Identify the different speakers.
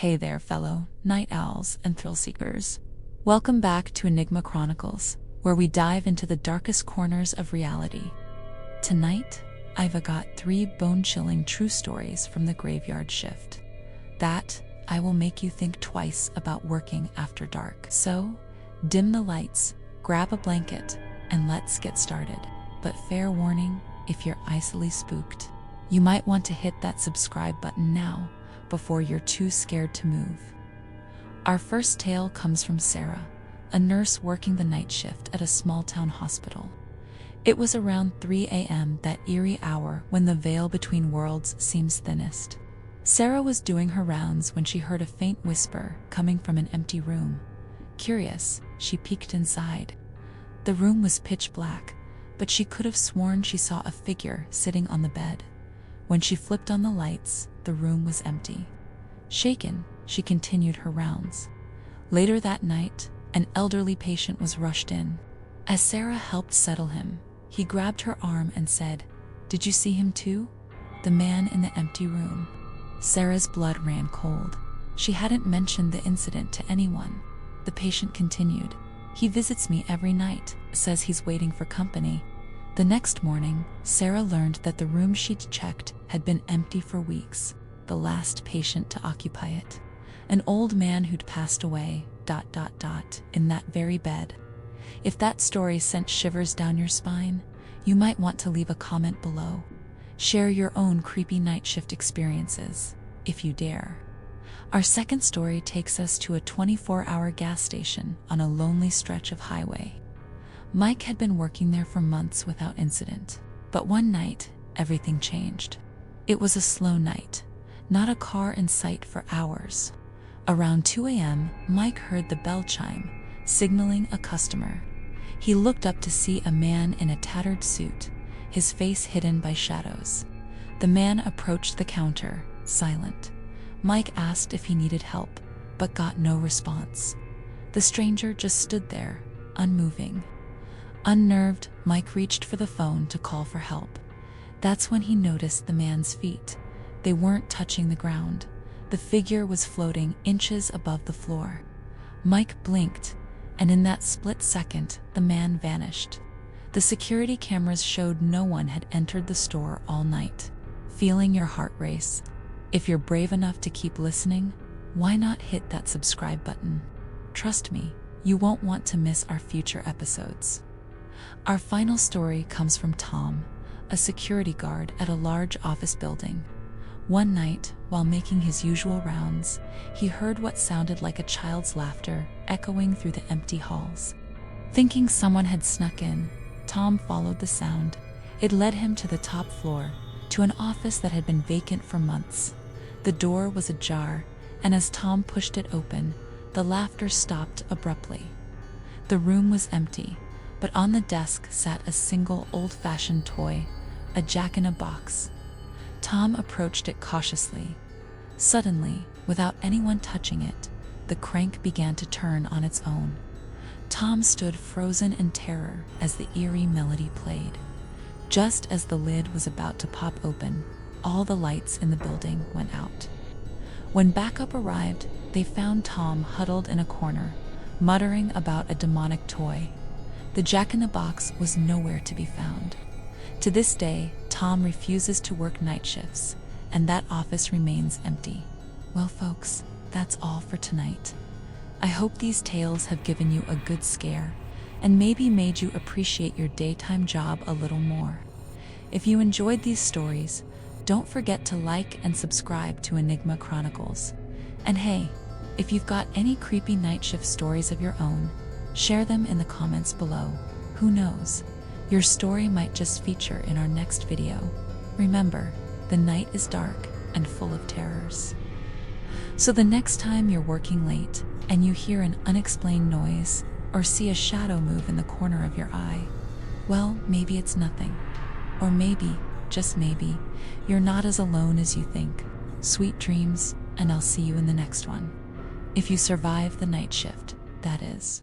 Speaker 1: Hey there, fellow night owls and thrill seekers. Welcome back to Enigma Chronicles, where we dive into the darkest corners of reality. Tonight, I've got 3 bone-chilling true stories from the graveyard shift that I will make you think twice about working after dark. So, dim the lights, grab a blanket, and let's get started. But fair warning, if you're easily spooked, you might want to hit that subscribe button now before you're too scared to move. Our first tale comes from Sarah, a nurse working the night shift at a small-town hospital. It was around 3 a.m., that eerie hour when the veil between worlds seems thinnest. Sarah was doing her rounds when she heard a faint whisper coming from an empty room. Curious, she peeked inside. The room was pitch black, but she could have sworn she saw a figure sitting on the bed. When she flipped on the lights, the room was empty. Shaken, she continued her rounds. Later that night, an elderly patient was rushed in. As Sarah helped settle him, he grabbed her arm and said, "Did you see him too? The man in the empty room." Sarah's blood ran cold. She hadn't mentioned the incident to anyone. The patient continued, "He visits me every night, says he's waiting for company." The next morning, Sarah learned that the room she'd checked had been empty for weeks, the last patient to occupy it. An old man who'd passed away, in that very bed. If that story sent shivers down your spine, you might want to leave a comment below. Share your own creepy night shift experiences, if you dare. Our second story takes us to a 24-hour gas station on a lonely stretch of highway. Mike had been working there for months without incident, but one night, everything changed. It was a slow night, not a car in sight for hours. Around 2 a.m., Mike heard the bell chime, signaling a customer. He looked up to see a man in a tattered suit, his face hidden by shadows. The man approached the counter, silent. Mike asked if he needed help, but got no response. The stranger just stood there, unmoving. Unnerved, Mike reached for the phone to call for help. That's when he noticed the man's feet. They weren't touching the ground. The figure was floating inches above the floor. Mike blinked, and in that split second, the man vanished. The security cameras showed no one had entered the store all night. Feeling your heart race? If you're brave enough to keep listening, why not hit that subscribe button? Trust me, you won't want to miss our future episodes. Our final story comes from Tom, a security guard at a large office building. One night, while making his usual rounds, he heard what sounded like a child's laughter echoing through the empty halls. Thinking someone had snuck in, Tom followed the sound. It led him to the top floor, to an office that had been vacant for months. The door was ajar, and as Tom pushed it open, the laughter stopped abruptly. The room was empty, but on the desk sat a single old-fashioned toy, a jack-in-a-box. Tom approached it cautiously. Suddenly, without anyone touching it, the crank began to turn on its own. Tom stood frozen in terror as the eerie melody played. Just as the lid was about to pop open, all the lights in the building went out. When backup arrived, they found Tom huddled in a corner, muttering about a demonic toy. The jack-in-the-box was nowhere to be found. To this day, Tom refuses to work night shifts, and that office remains empty. Well, folks, that's all for tonight. I hope these tales have given you a good scare, and maybe made you appreciate your daytime job a little more. If you enjoyed these stories, don't forget to like and subscribe to Enigma Chronicles. And hey, if you've got any creepy night shift stories of your own, share them in the comments below. Who knows? Your story might just feature in our next video. Remember, the night is dark and full of terrors. So the next time you're working late and you hear an unexplained noise or see a shadow move in the corner of your eye, well, maybe it's nothing. Or maybe, just maybe, you're not as alone as you think. Sweet dreams, and I'll see you in the next one. If you survive the night shift, that is.